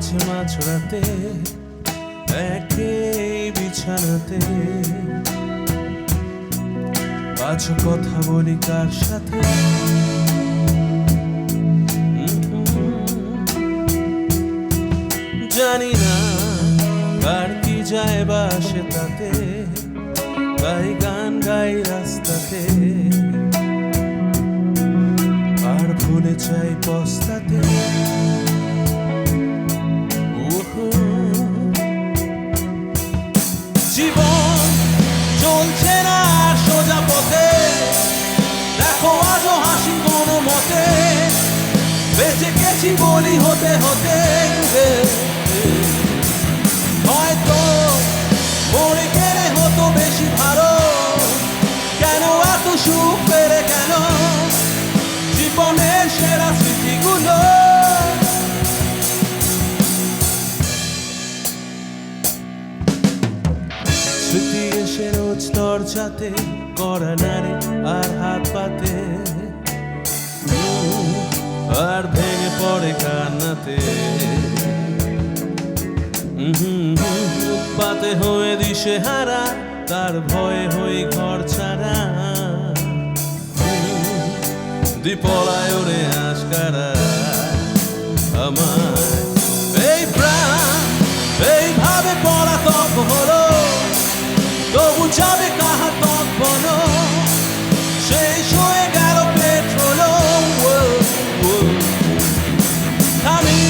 মাঝে মাঝরাতে একই বিছানাতে আজ কথা বলি কার সাথে জানি না কার কি যায় বাসে তাতে গাই গান গাই রাস্তাতে আর ভুলে চাই পস্তাতে জীবন চলছে না সোজা পথে দেখো আজও হাসি কোনো মতে বেঁচে গেছি বলি হতে হতে হয়তো মরে গেলে হতো বেশি ভালো কেন এত সুখ পেরে কেন জীবনের সেরা স্মৃতিগুলো স্মৃতি এসে রোজ দরজাতে করা নারে আর হাত পাতে আর ভেঙে পড়ে কান্নাতে উৎপাতে হয়ে দিশে হারা তার ভয়ে হয়ে ঘর ছাড়া দীপলায় ওরে আশকারা আমার এই প্রাণ এইভাবে পলাতক হলো তবু যাবে কাহা তখন শেষ হয়ে গেল পেট্রোল আমি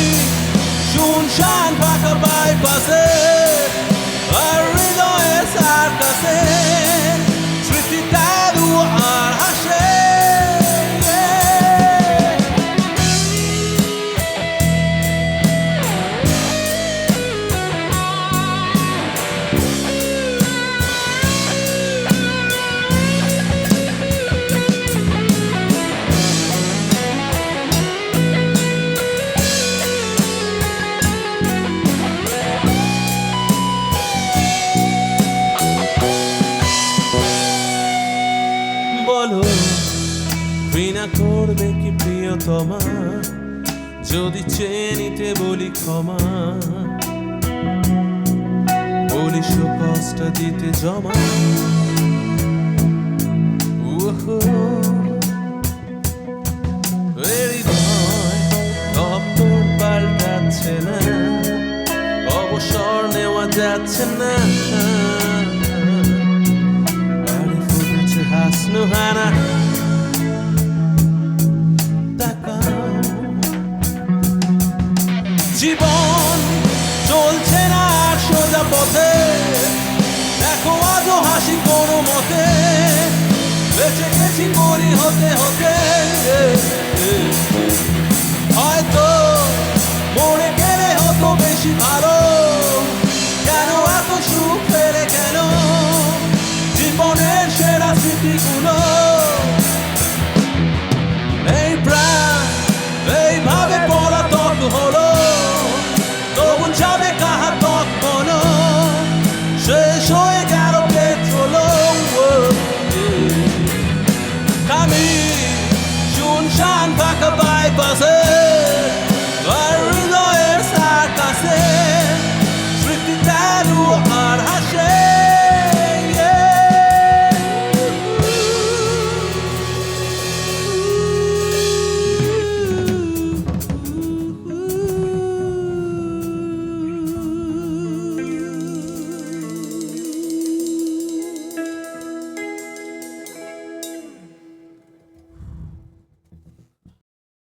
শুনশান ফাঁকা বাইপাসে আর হৃদয়ের সার কাছে স্মৃতি তারু আর হাসে ঘৃণা করবে কি প্রিয়তমা যদি চেয়ে নিতে বলি ক্ষমা বলিস কষ্ট দিতে জমা দপ্তর পাল্টাচ্ছে না অবসর নেওয়া যাচ্ছে না বাড়ি ফুটেছে হাসনো হানা জীবন চলছে না সোজা পথে দেখো আজও হাসি কোনো মতে বেঁচে গেছি মরি হতে হতে হয়তো মরে গেলে হতো বেশি ভালো কেন এত সুখ পেরে কেন জীবনের সেরা স্মৃতিগুলো এই প্রাণ এইভাবে পলাতক হলো তবু যাবে কাহা তখন শেষ হয়ে গেল পেট্রোল আমি শুনশান ফাঁকা বাইপাসে